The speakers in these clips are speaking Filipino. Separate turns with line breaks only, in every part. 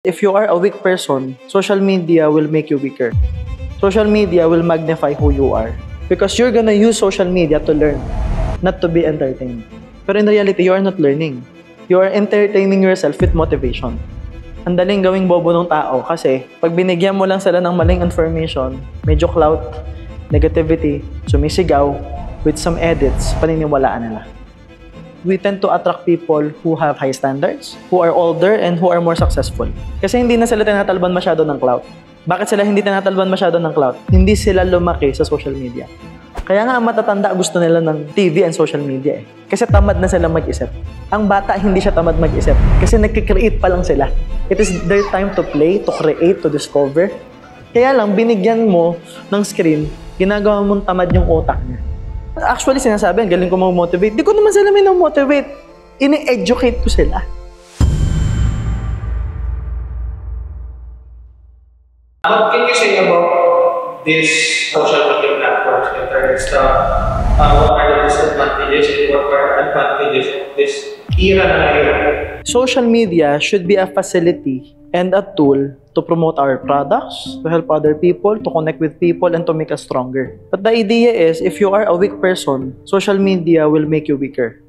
If you are a weak person, social media will make you weaker. Social media will magnify who you are. Because you're gonna use social media to learn, not to be entertained. Pero in reality, you are not learning. You are entertaining yourself with motivation. Ang daling gawing bobo ng tao kasi pag binigyan mo lang sila ng maling information, medyo clout, negativity, sumisigaw, with some edits, paniniwalaan nila. We tend to attract people who have high standards, who are older, and who are more successful. Kasi hindi na sila tinatalban masyado ng clout. Bakit sila hindi tinatalban masyado ng clout? Hindi sila lumaki sa social media. Kaya nga ang matatanda gusto nila ng TV and social media eh. Kasi tamad na sila mag-isip. Ang bata hindi siya tamad mag-isip. Kasi nagkikreate pa lang sila. It is their time to play, to create, to discover. Kaya lang, binigyan mo ng screen, ginagawa mong tamad yung utak niya. Actually, sinasabi, ang galing ko mag-motivate. Di ko naman sila min-motivate. Ini-educate ko sila.
What can you say about this social media platforms, internet stuff? What are the disadvantages and what are advantages of this era na ngayon?
Social media should be a facility and a tool to promote our products, to help other people, to connect with people, and to make us stronger. But the idea is, if you are a weak person, social media will make you weaker.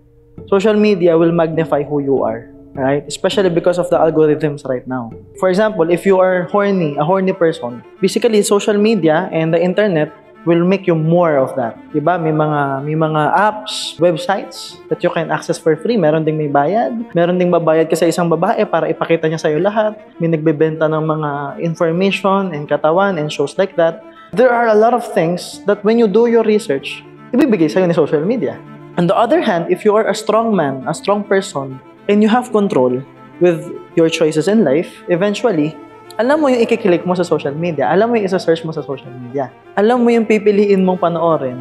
Social media will magnify who you are, right? Especially because of the algorithms right now. For example, if you are horny, a horny person, basically social media and the internet will make you more of that. Diba? May mga apps, websites that you can access for free. Meron ding may bayad. Meron ding babayad ka sa isang babae para ipakita niya sa'yo lahat. May nagbebenta ng mga information and katawan and shows like that. There are a lot of things that when you do your research, ibibigay sa'yo ni social media. On the other hand, if you are a strong man, a strong person, and you have control with your choices in life, eventually, alam mo yung i-click mo sa social media. Alam mo yung isa-search mo sa social media. Alam mo yung pipiliin mong panoorin.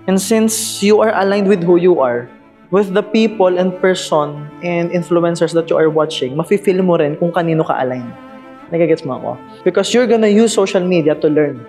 And since you are aligned with who you are, with the people and person and influencers that you are watching, mafe-feel mo rin kung kanino ka aligned. Nagagets mo ako? Because you're gonna use social media to learn,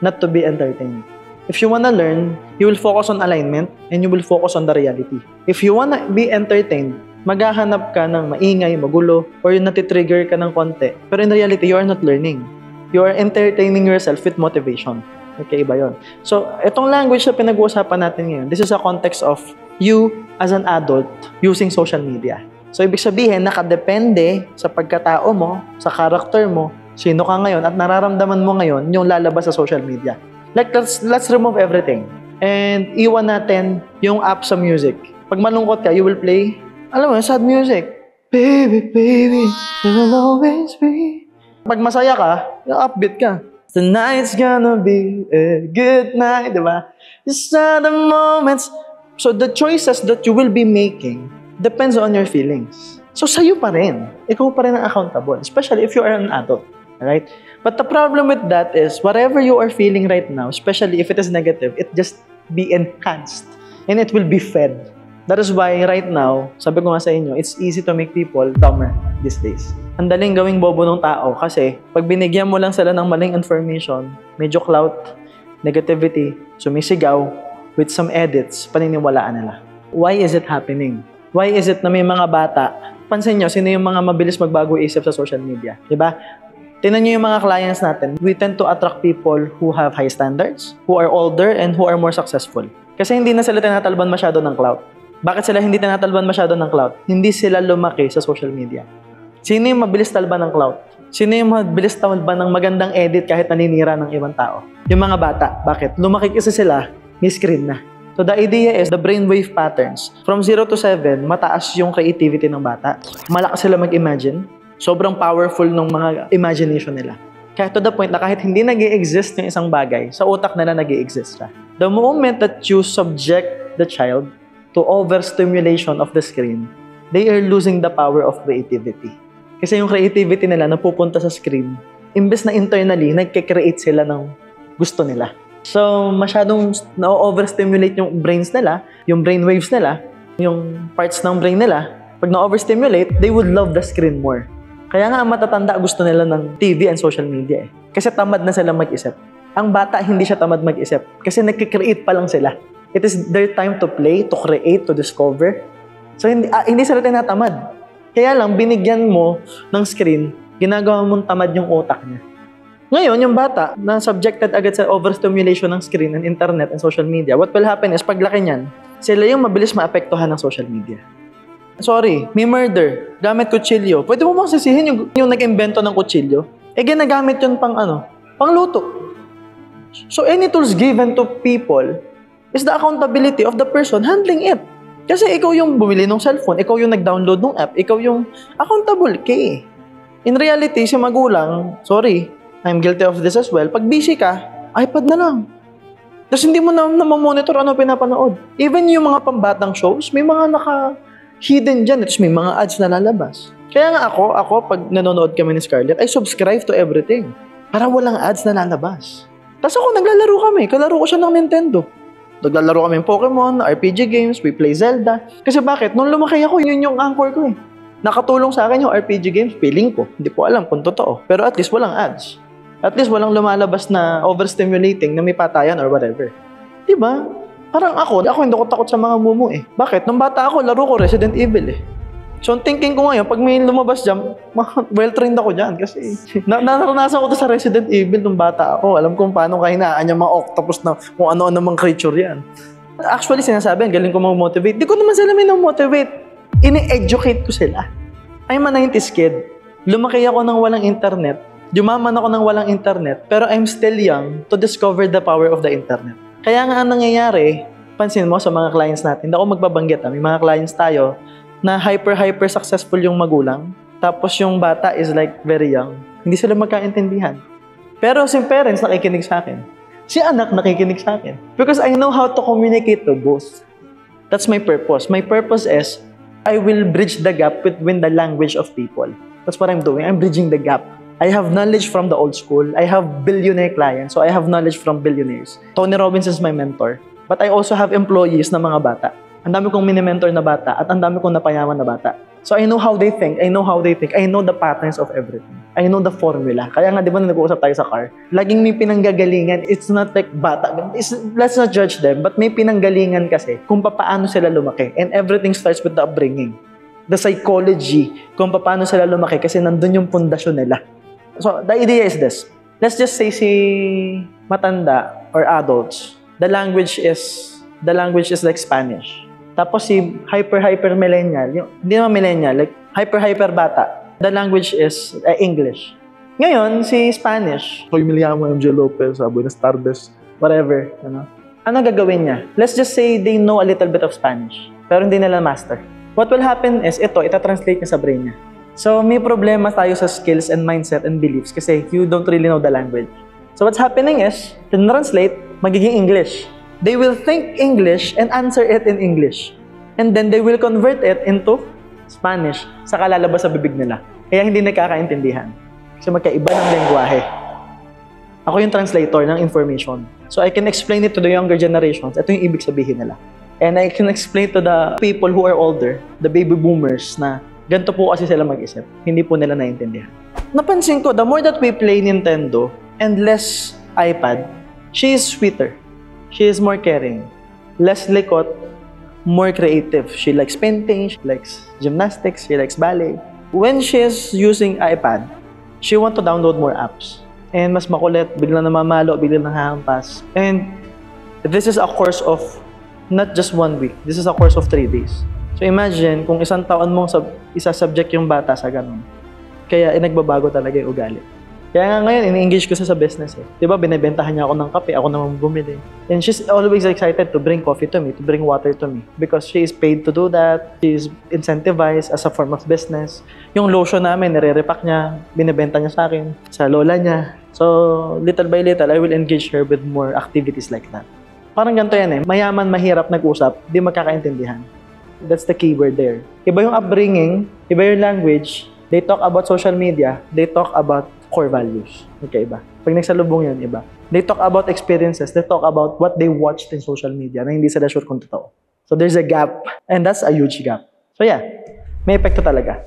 not to be entertained. If you wanna learn, you will focus on alignment and you will focus on the reality. If you wanna be entertained, maghahanap ka ng maingay, magulo, or yung natitrigger ka ng konti. Pero in reality, you are not learning. You are entertaining yourself with motivation. Okay, iba yun. So, itong language na pinag-uusapan natin ngayon, this is a context of you as an adult using social media. So, ibig sabihin, nakadepende sa pagkatao mo, sa character mo, sino ka ngayon, at nararamdaman mo ngayon yung lalabas sa social media. Like, let's remove everything. And iwan natin yung app sa music. Pag malungkot ka, you will play alam mo, sad music. Baby, baby, you'll always be. Pag masaya ka, yung upbeat ka. Tonight's gonna be a good night, diba? These are the moments. So the choices that you will be making depends on your feelings. So sa'yo pa rin. Ikaw pa rin ang accountable, especially if you are an adult. Right? But the problem with that is, whatever you are feeling right now, especially if it is negative, it just be enhanced. And it will be fed. That is why right now, sabi ko nga sa inyo, it's easy to make people dumber these days. Ang daling gawing bobo ng tao kasi pag binigyan mo lang sila ng maling information, medyo clout, negativity, sumisigaw, with some edits, paniniwalaan nila. Why is it happening? Why is it na may mga bata, pansin nyo, sino yung mga mabilis magbago isip sa social media? Diba? Tingnan nyo yung mga clients natin, we tend to attract people who have high standards, who are older, and who are more successful. Kasi hindi na sila tinatalban masyado ng clout. Bakit sila hindi tinatalban masyado ng clout? Hindi sila lumaki sa social media. Sino yung mabilis talban ng clout? Sino yung mabilis talban ng magandang edit kahit naninira ng ibang tao? Yung mga bata. Bakit? Lumaki kasi sila, may screen na. So the idea is the brainwave patterns. From 0 to 7, mataas yung creativity ng bata. Malakas sila mag-imagine. Sobrang powerful ng mga imagination nila. Kaya to the point na kahit hindi nag-i-exist yung isang bagay, sa utak nila nag-i-exist siya. The moment that you subject the child to overstimulation of the screen, they are losing the power of creativity. Kasi yung creativity nila napupunta sa screen, imbes na internally, nagkikreate sila ng gusto nila. So, masyadong na-overstimulate yung brains nila, yung brainwaves nila, yung parts ng brain nila. Pag na-overstimulate, they would love the screen more. Kaya nga, matatanda gusto nila ng TV and social media eh. Kasi tamad na sila mag-isip. Ang bata, hindi siya tamad mag-isip. Kasi nagkikreate pa lang sila. It is their time to play, to create, to discover. So, hindi sila tinatamad. Kaya lang, binigyan mo ng screen, ginagawa mong tamad yung utak niya. Ngayon, yung bata na subjected agad sa overstimulation ng screen and internet and social media, what will happen is paglaki niyan, sila yung mabilis maapektuhan ng social media. Sorry, may murder, gamit kutsilyo. Pwede mo bang sisihin yung nag-imbento ng kutsilyo? Ginagamit yun pang pangluto. So any tools given to people is the accountability of the person handling it. Kasi ikaw yung bumili ng cellphone, ikaw yung nag-download ng app, ikaw yung accountable kay. In reality, si magulang, sorry, I'm guilty of this as well, pag busy ka, iPad na lang. Tapos hindi mo na monitor ano pinapanood. Even yung mga pambatang shows, may mga naka-hidden dyan, tapos may mga ads na lalabas. Kaya nga ako, pag nanonood kami ni Scarlett, I subscribe to everything. Para walang ads na lalabas. Tapos ako, naglalaro kami. Kalaro ko siya ng Nintendo. Naglalaro kami ng Pokemon, RPG games, we play Zelda. Kasi bakit? Nung lumaki ako, yun yung anchor ko eh. Nakatulong sa akin yung RPG games, feeling ko. Hindi ko alam kung totoo. Pero at least walang ads. At least walang lumalabas na overstimulating na may patayan or whatever. Diba? Parang ako hindi ko takot sa mga mumu eh. Bakit? Nung bata ako, laro ko Resident Evil eh. So, ang thinking ko ngayon, pag may lumabas dyan, well-trained ako dyan kasi naranasan ko to sa Resident Evil nung bata ako. Alam kong paano kahinaan yung mga octopus na kung ano-ano mang creature yan. Actually, sinasabi, galing ko mag-motivate. Di ko naman sila motivate. Ini-educate ko sila. I'm a 90s kid. Lumaki ako ng walang internet. Yumaman ako ng walang internet. Pero I'm still young to discover the power of the internet. Kaya nga ang nangyayari, pansin mo sa mga clients natin, hindi ako magbabanggit. May mga clients tayo na hyper successful yung magulang, tapos yung bata is like very young. Hindi sila magkaintindihan. Pero si parents nakikinig sa akin. Si anak nakikinig sa akin. Because I know how to communicate to both. That's my purpose. My purpose is, I will bridge the gap between the language of people. That's what I'm doing. I'm bridging the gap. I have knowledge from the old school. I have billionaire clients, so I have knowledge from billionaires. Tony Robbins is my mentor. But I also have employees na mga bata. Ang dami kong mini-mentor na bata at ang dami kong napayaman na bata. So I know how they think. I know the patterns of everything. I know the formula. Kaya nga, di ba nag-uusap tayo sa car? Laging may pinanggagalingan. It's not like bata. Let's not judge them. But may pinanggalingan kasi kung paano sila lumaki. And everything starts with the upbringing. The psychology kung paano sila lumaki kasi nandun yung pundasyon nila. So the idea is this. Let's just say si matanda or adults, the language is like Spanish. Tapos si hyper millennial, hindi naman millennial, like hyper bata. The language is English. Ngayon, si Spanish, Soy Miliamo MJ Lopez, Buenas tardes, whatever, ano gagawin niya? Let's just say they know a little bit of Spanish, pero hindi nila master. What will happen is, ita-translate niya sa brain niya. So, may problema tayo sa skills and mindset and beliefs kasi you don't really know the language. So, what's happening is, translate, magiging English. They will think English and answer it in English. And then they will convert it into Spanish sa kalalabas sa bibig nila. Kaya hindi nagkakaintindihan. Kasi magkaiba ng lengguwahe. Ako yung translator ng information. So I can explain it to the younger generations. Ito yung ibig sabihin nila. And I can explain to the people who are older, the baby boomers, na ganito po kasi sila mag-isip. Hindi po nila naiintindihan. Napansin ko, the more that we play Nintendo and less iPad, she is sweeter. She is more caring, less likot, more creative. She likes painting, she likes gymnastics, she likes ballet. When she is using iPad, she wants to download more apps. And mas makulit, biglang namamalo, biglang nahahampas. And this is a course of not just 1 week. This is a course of 3 days. So imagine kung isang taon mong isa-subject yung bata sa ganun. Kaya nagbabago talaga yung ugali. Kaya nga ngayon, ini-engage ko sa business eh. Diba, binibentahan niya ako ng kape, ako naman bumili. And she's always excited to bring coffee to me, to bring water to me. Because she is paid to do that, she is incentivized as a form of business. Yung lotion namin, nire-repack niya, binibenta niya sa akin, sa lola niya. So, little by little, I will engage her with more activities like that. Parang ganito yan eh, mayaman, mahirap nag-usap, di magkakaintindihan. That's the key word there. Iba yung upbringing, iba yung language, they talk about social media, they talk about core values. Okay, iba. Pag nagsalubong yun, iba. They talk about experiences. They talk about what they watched in social media na hindi sila sure kung totoo. So there's a gap. And that's a huge gap. So yeah, may epekto talaga.